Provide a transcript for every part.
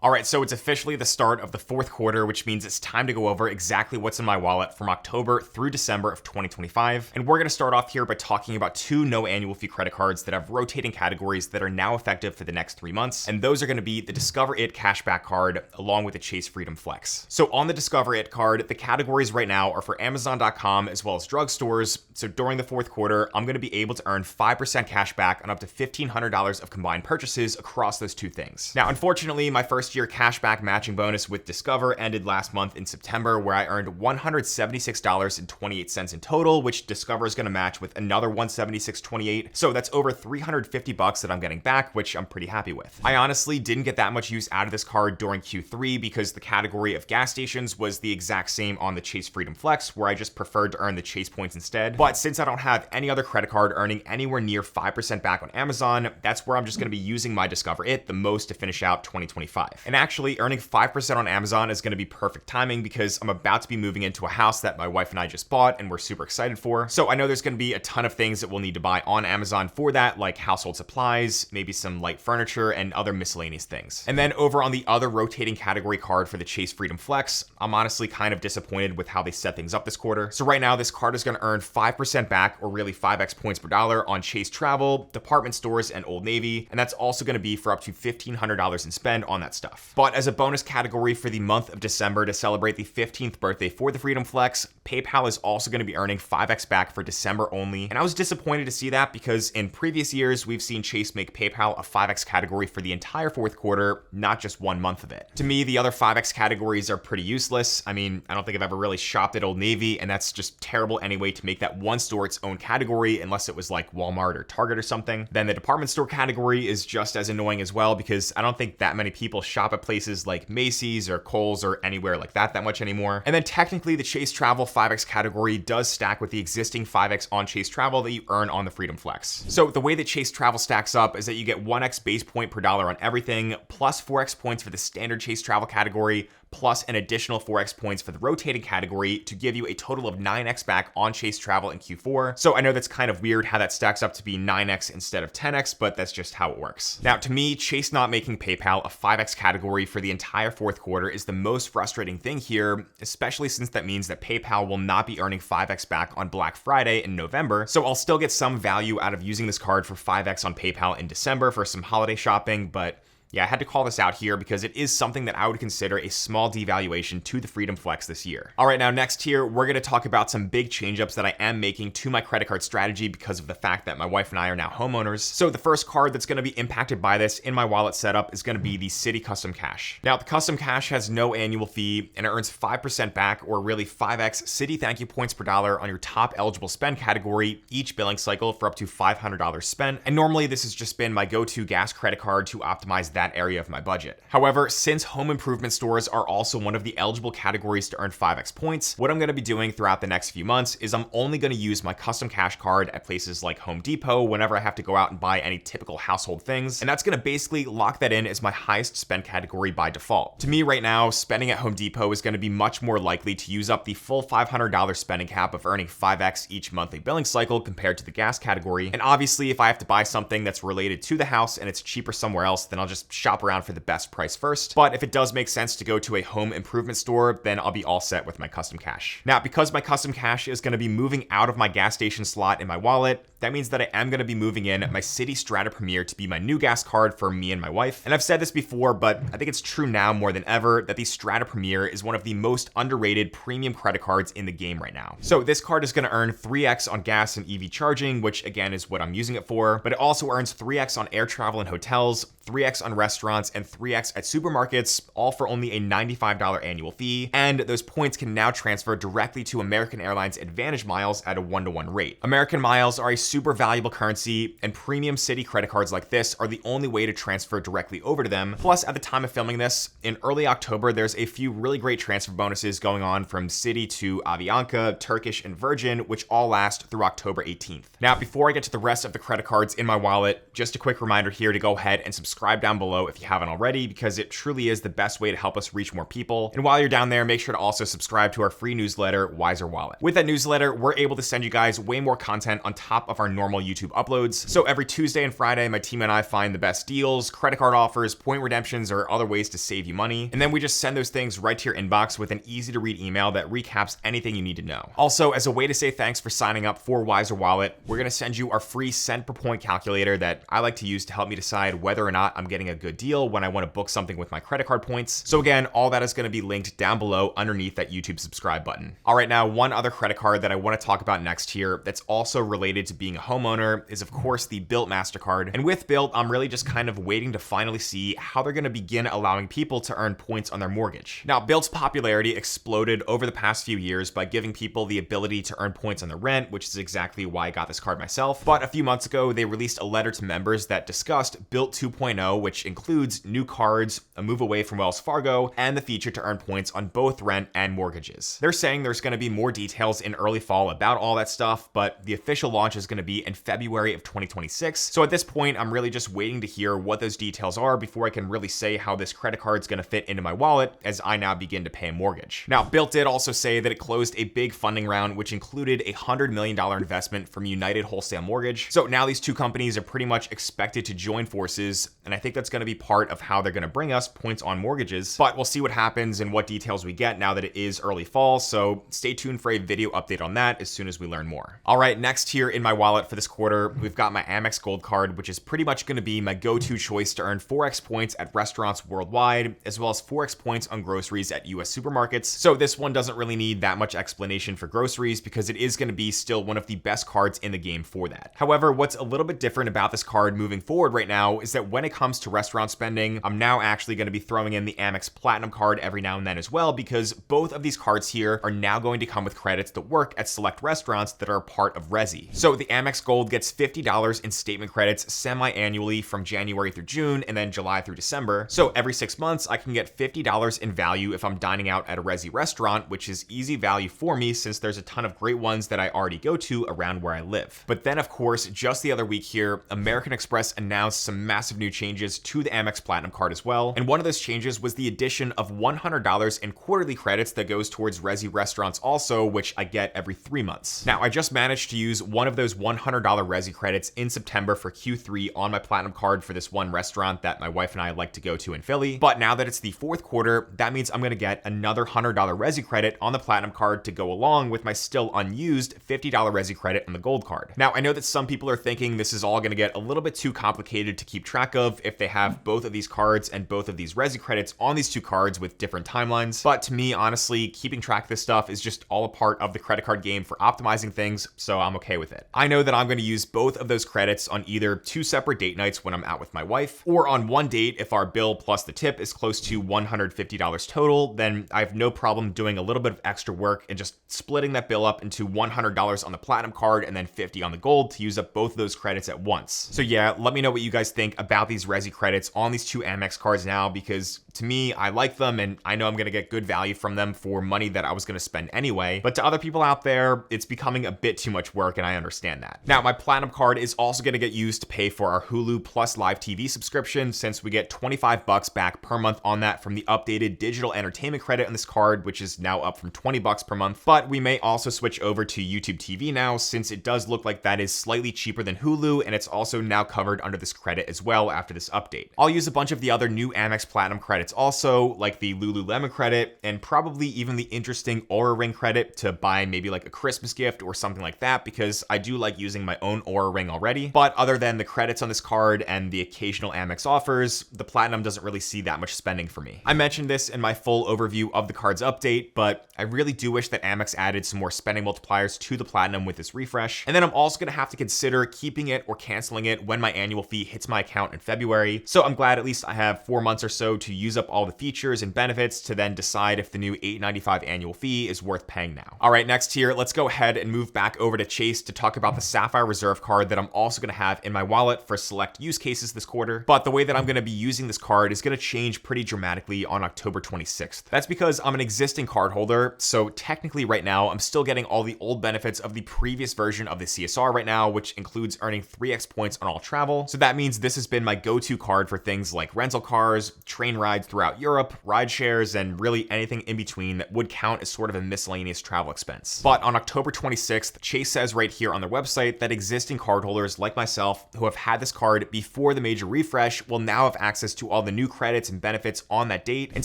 All right, so it's officially the start of the fourth quarter, which means it's time to go over exactly what's in my wallet from October through December of 2025. And we're going to start off here by talking about two no annual fee credit cards that have rotating categories that are now effective for the next 3 months. And those are going to be the Discover It cashback card along with the Chase Freedom Flex. So on the Discover It card, the categories right now are for Amazon.com as well as drugstores. So during the fourth quarter, I'm going to be able to earn 5% cash back on up to $1,500 of combined purchases across those two things. Now, unfortunately, my first year cashback matching bonus with Discover ended last month in September, where I earned $176.28 in total, which Discover is going to match with another $176.28. So that's over $350 that I'm getting back, which I'm pretty happy with. I honestly didn't get that much use out of this card during Q3 because the category of gas stations was the exact same on the Chase Freedom Flex, where I just preferred to earn the Chase points instead. But since I don't have any other credit card earning anywhere near 5% back on Amazon, that's where I'm just going to be using my Discover It the most to finish out 2025. And actually, earning 5% on Amazon is going to be perfect timing because I'm about to be moving into a house that my wife and I just bought and we're super excited for. So I know there's going to be a ton of things that we'll need to buy on Amazon for that, like household supplies, maybe some light furniture, and other miscellaneous things. And then over on the other rotating category card for the Chase Freedom Flex, I'm honestly kind of disappointed with how they set things up this quarter. So right now, this card is going to earn 5% back, or really 5x points per dollar on Chase Travel, department stores, and Old Navy. And that's also going to be for up to $1,500 in spend on that stuff. But as a bonus category for the month of December to celebrate the 15th birthday for the Freedom Flex, PayPal is also going to be earning 5x back for December only. And I was disappointed to see that because in previous years, we've seen Chase make PayPal a 5x category for the entire fourth quarter, not just 1 month of it. To me, the other 5x categories are pretty useless. I mean, I don't think I've ever really shopped at Old Navy, and that's just terrible anyway to make that one store its own category, unless it was like Walmart or Target or something. Then the department store category is just as annoying as well because I don't think that many people shop at places like Macy's or Kohl's or anywhere like that much anymore. And then technically the Chase Travel 5x category does stack with the existing 5x on Chase Travel that you earn on the Freedom Flex. So the way that Chase Travel stacks up is that you get 1x base point per dollar on everything, plus 4x points for the standard Chase Travel category, plus an additional 4x points for the rotating category to give you a total of 9x back on Chase Travel in Q4. So I know that's kind of weird how that stacks up to be 9x instead of 10x, but that's just how it works. Now, to me, Chase not making PayPal a 5x category for the entire fourth quarter is the most frustrating thing here, especially since that means that PayPal will not be earning 5x back on Black Friday in November. So I'll still get some value out of using this card for 5x on PayPal in December for some holiday shopping, but yeah, I had to call this out here because it is something that I would consider a small devaluation to the Freedom Flex this year. All right, now next here, we're going to talk about some big change-ups that I am making to my credit card strategy because of the fact that my wife and I are now homeowners. So the first card that's going to be impacted by this in my wallet setup is going to be the Citi Custom Cash. Now, the Custom Cash has no annual fee and it earns 5% back, or really 5x Citi thank you points per dollar on your top eligible spend category each billing cycle for up to $500 spent. And normally this has just been my go-to gas credit card to optimize that area of my budget. However, since home improvement stores are also one of the eligible categories to earn 5x points, what I'm going to be doing throughout the next few months is I'm only going to use my custom cash card at places like Home Depot whenever I have to go out and buy any typical household things, and that's going to basically lock that in as my highest spend category by default. To me right now, spending at Home Depot is going to be much more likely to use up the full $500 spending cap of earning 5x each monthly billing cycle compared to the gas category, and obviously if I have to buy something that's related to the house and it's cheaper somewhere else, then I'll just shop around for the best price first. But if it does make sense to go to a home improvement store, then I'll be all set with my custom cash. Now, because my custom cash is going to be moving out of my gas station slot in my wallet, that means that I am going to be moving in my Citi Strata Premier to be my new gas card for me and my wife. And I've said this before, but I think it's true now more than ever that the Strata Premier is one of the most underrated premium credit cards in the game right now. So this card is going to earn 3x on gas and EV charging, which again is what I'm using it for, but it also earns 3x on air travel and hotels, 3x on restaurants, and 3x at supermarkets, all for only a $95 annual fee. And those points can now transfer directly to American Airlines Advantage miles at a 1-to-1 rate. American miles are a super valuable currency, and premium Citi credit cards like this are the only way to transfer directly over to them. Plus, at the time of filming this, in early October, there's a few really great transfer bonuses going on from Citi to Avianca, Turkish, and Virgin, which all last through October 18th. Now, before I get to the rest of the credit cards in my wallet, just a quick reminder here to go ahead and subscribe down below below if you haven't already, because it truly is the best way to help us reach more people. And while you're down there, make sure to also subscribe to our free newsletter, Wiser Wallet. With that newsletter, we're able to send you guys way more content on top of our normal YouTube uploads. So every Tuesday and Friday, my team and I find the best deals, credit card offers, point redemptions, or other ways to save you money. And then we just send those things right to your inbox with an easy to read email that recaps anything you need to know. Also, as a way to say thanks for signing up for Wiser Wallet, we're going to send you our free cent per point calculator that I like to use to help me decide whether or not I'm getting a good deal when I want to book something with my credit card points. So again, all that is going to be linked down below underneath that YouTube subscribe button. All right, now one other credit card that I want to talk about next here that's also related to being a homeowner is of course the Bilt MasterCard. And with Bilt, I'm really just kind of waiting to finally see how they're going to begin allowing people to earn points on their mortgage. Now, Bilt's popularity exploded over the past few years by giving people the ability to earn points on their rent, which is exactly why I got this card myself. But a few months ago, they released a letter to members that discussed Bilt 2.0, which includes new cards, a move away from Wells Fargo, and the feature to earn points on both rent and mortgages. They're saying there's going to be more details in early fall about all that stuff, but the official launch is going to be in February of 2026. So at this point, I'm really just waiting to hear what those details are before I can really say how this credit card is going to fit into my wallet as I now begin to pay a mortgage. Now, Bilt did also say that it closed a big funding round, which included a $100 million investment from United Wholesale Mortgage. So now these two companies are pretty much expected to join forces, and I think that's going to be part of how they're going to bring us points on mortgages. But we'll see what happens and what details we get now that it is early fall, so stay tuned for a video update on that as soon as we learn more. All right, next here in my wallet for this quarter, we've got my Amex Gold card, which is pretty much going to be my go-to choice to earn 4x points at restaurants worldwide, as well as 4x points on groceries at US supermarkets. So this one doesn't really need that much explanation for groceries because it is going to be still one of the best cards in the game for that. However, what's a little bit different about this card moving forward right now is that when it comes to restaurant spending, I'm now actually going to be throwing in the Amex Platinum card every now and then as well, because both of these cards here are now going to come with credits that work at select restaurants that are a part of Resi. So the Amex Gold gets $50 in statement credits semi-annually from January through June and then July through December. So every 6 months, I can get $50 in value if I'm dining out at a Resi restaurant, which is easy value for me since there's a ton of great ones that I already go to around where I live. But then of course, just the other week here, American Express announced some massive new changes to the Amex Platinum card as well. And one of those changes was the addition of $100 in quarterly credits that goes towards Resi restaurants also, which I get every 3 months. Now, I just managed to use one of those $100 Resi credits in September for Q3 on my Platinum card for this one restaurant that my wife and I like to go to in Philly. But now that it's the fourth quarter, that means I'm going to get another $100 Resi credit on the Platinum card to go along with my still unused $50 Resi credit on the Gold card. Now, I know that some people are thinking this is all going to get a little bit too complicated to keep track of if they have both of these cards and both of these Resi credits on these two cards with different timelines. But to me, honestly, keeping track of this stuff is just all a part of the credit card game for optimizing things, so I'm okay with it. I know that I'm going to use both of those credits on either 2 separate date nights when I'm out with my wife, or on one date if our bill plus the tip is close to $150 total, then I have no problem doing a little bit of extra work and just splitting that bill up into $100 on the Platinum card and then $50 on the Gold to use up both of those credits at once. So yeah, let me know what you guys think about these Resi credits on these two Amex cards now, because to me, I like them and I know I'm going to get good value from them for money that I was going to spend anyway. But to other people out there, it's becoming a bit too much work and I understand that. Now, my Platinum card is also going to get used to pay for our Hulu Plus Live TV subscription, since we get $25 back per month on that from the updated digital entertainment credit on this card, which is now up from $20 per month. But we may also switch over to YouTube TV now, since it does look like that is slightly cheaper than Hulu, and it's also now covered under this credit as well after this update. I'll use a bunch of the other new Amex Platinum credits also, like the Lululemon credit, and probably even the interesting Aura Ring credit to buy maybe like a Christmas gift or something like that, because I do like using my own Aura Ring already. But other than the credits on this card and the occasional Amex offers, the Platinum doesn't really see that much spending for me. I mentioned this in my full overview of the card's update, but I really do wish that Amex added some more spending multipliers to the Platinum with this refresh. And then I'm also going to have to consider keeping it or canceling it when my annual fee hits my account in February. So I'm glad at least I have 4 months or so to use up all the features and benefits to then decide if the new $8.95 annual fee is worth paying now. All right, next here, let's go ahead and move back over to Chase to talk about the Sapphire Reserve card that I'm also going to have in my wallet for select use cases this quarter. But the way that I'm going to be using this card is going to change pretty dramatically on October 26th. That's because I'm an existing card holder, so technically right now I'm still getting all the old benefits of the previous version of the CSR right now, which includes earning 3x points on all travel. So that means this has been my go-to card for things like rental cars, train rides throughout Europe, ride shares, and really anything in between that would count as sort of a miscellaneous travel expense. But on October 26th, Chase says right here on their website that existing cardholders like myself who have had this card before the major refresh will now have access to all the new credits and benefits on that date. And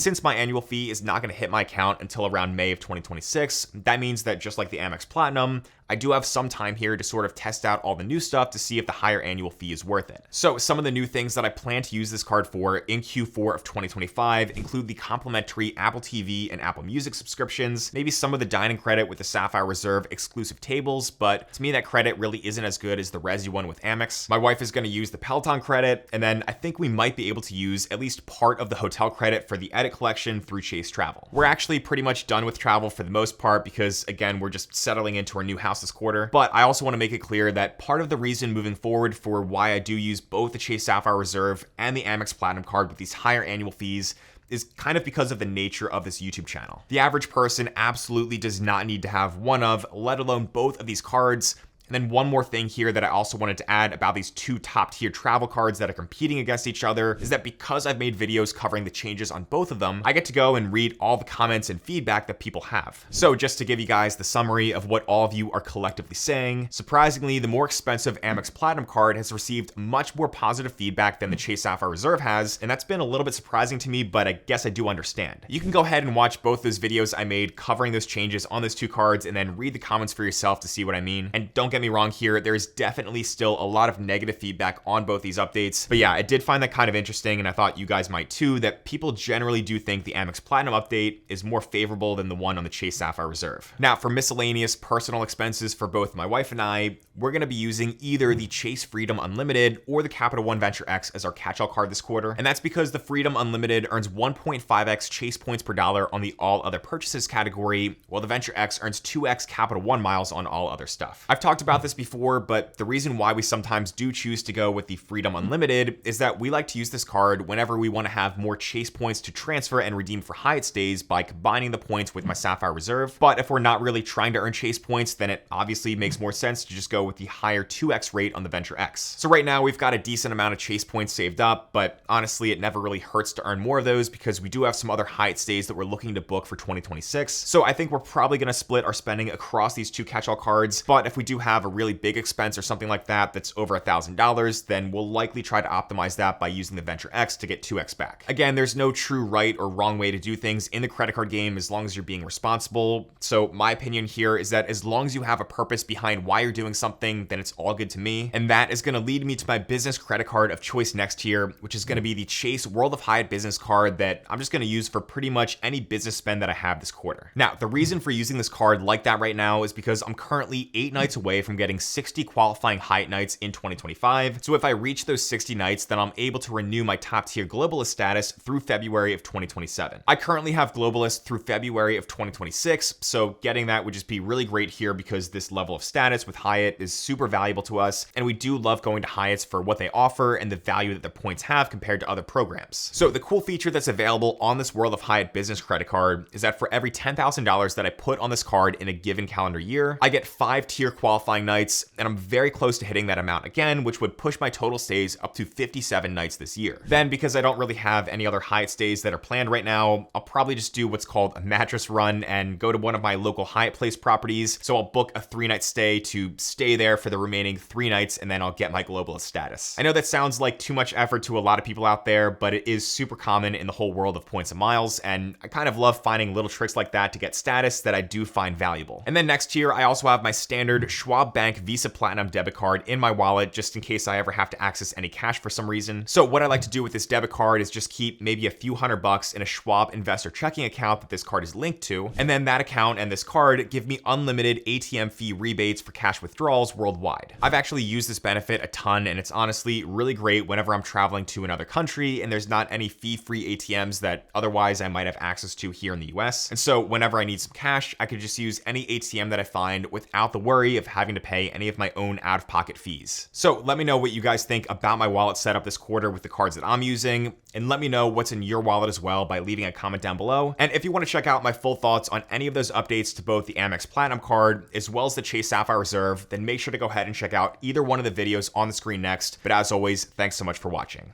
since my annual fee is not going to hit my account until around May of 2026, that means that just like the Amex Platinum, I do have some time here to sort of test out all the new stuff to see if the higher annual fee is worth it. So some of the new things that I plan to use this card for in Q4 of 2025 include the complimentary Apple TV and Apple Music subscriptions, maybe some of the dining credit with the Sapphire Reserve exclusive tables, but to me that credit really isn't as good as the Resi one with Amex. My wife is going to use the Peloton credit, and then I think we might be able to use at least part of the hotel credit for the edit collection through Chase Travel. We're actually pretty much done with travel for the most part because, again, we're just settling into our new house this quarter. But I also want to make it clear that part of the reason moving forward for why I do use both the Chase Sapphire Reserve and the Amex Platinum card with these higher annual fees is kind of because of the nature of this YouTube channel. The average person absolutely does not need to have one of, let alone both of these cards. And then one more thing here that I also wanted to add about these two top tier travel cards that are competing against each other is that because I've made videos covering the changes on both of them, I get to go and read all the comments and feedback that people have. So just to give you guys the summary of what all of you are collectively saying, surprisingly, the more expensive Amex Platinum card has received much more positive feedback than the Chase Sapphire Reserve has, and that's been a little bit surprising to me, but I guess I do understand. You can go ahead and watch both those videos I made covering those changes on those two cards and then read the comments for yourself to see what I mean. And don't get me wrong here, there's definitely still a lot of negative feedback on both these updates. But yeah, I did find that kind of interesting, and I thought you guys might too, that people generally do think the Amex Platinum update is more favorable than the one on the Chase Sapphire Reserve. Now, for miscellaneous personal expenses for both my wife and I, we're going to be using either the Chase Freedom Unlimited or the Capital One Venture X as our catch-all card this quarter. And that's because the Freedom Unlimited earns 1.5x Chase points per dollar on the all other purchases category, while the Venture X earns 2x Capital One miles on all other stuff. I've talked about this before, but the reason why we sometimes do choose to go with the Freedom Unlimited is that we like to use this card whenever we want to have more Chase points to transfer and redeem for Hyatt stays by combining the points with my Sapphire Reserve. But if we're not really trying to earn Chase points, then it obviously makes more sense to just go with the higher 2x rate on the Venture X. So right now we've got a decent amount of Chase points saved up, but honestly it never really hurts to earn more of those because we do have some other Hyatt stays that we're looking to book for 2026. So I think we're probably going to split our spending across these two catch-all cards, but if we do have a really big expense or something like that that's over $1,000, then we'll likely try to optimize that by using the Venture X to get 2x back. Again, there's no true right or wrong way to do things in the credit card game as long as you're being responsible. So my opinion here is that as long as you have a purpose behind why you're doing something, then it's all good to me. And that is going to lead me to my business credit card of choice next year, which is going to be the Chase World of Hyatt business card that I'm just going to use for pretty much any business spend that I have this quarter. Now, the reason for using this card like that right now is because I'm currently 8 nights away from getting 60 qualifying Hyatt nights in 2025. So if I reach those 60 nights, then I'm able to renew my top tier globalist status through February of 2027. I currently have globalist through February of 2026, so getting that would just be really great here because this level of status with Hyatt is super valuable to us, and we do love going to Hyatts for what they offer and the value that the points have compared to other programs. So the cool feature that's available on this World of Hyatt business credit card is that for every $10,000 that I put on this card in a given calendar year, I get 5 tier qualifying nights, and I'm very close to hitting that amount again, which would push my total stays up to 57 nights this year. Then, because I don't really have any other Hyatt stays that are planned right now, I'll probably just do what's called a mattress run and go to one of my local Hyatt Place properties. So I'll book a 3-night stay to stay there for the remaining 3 nights, and then I'll get my globalist status. I know that sounds like too much effort to a lot of people out there, but it is super common in the whole world of points and miles, and I kind of love finding little tricks like that to get status that I do find valuable. And then next year, I also have my standard Schwab Schwab Bank Visa Platinum debit card in my wallet just in case I ever have to access any cash for some reason. So what I like to do with this debit card is just keep maybe a few $100 in a Schwab investor checking account that this card is linked to, and then that account and this card give me unlimited ATM fee rebates for cash withdrawals worldwide. I've actually used this benefit a ton, and it's honestly really great whenever I'm traveling to another country and there's not any fee-free ATMs that otherwise I might have access to here in the US. And so whenever I need some cash, I could just use any ATM that I find without the worry of having to pay any of my own out-of-pocket fees. So let me know what you guys think about my wallet setup this quarter with the cards that I'm using, and let me know what's in your wallet as well by leaving a comment down below. And if you want to check out my full thoughts on any of those updates to both the Amex Platinum card as well as the Chase Sapphire Reserve, then make sure to go ahead and check out either one of the videos on the screen next. But as always, thanks so much for watching.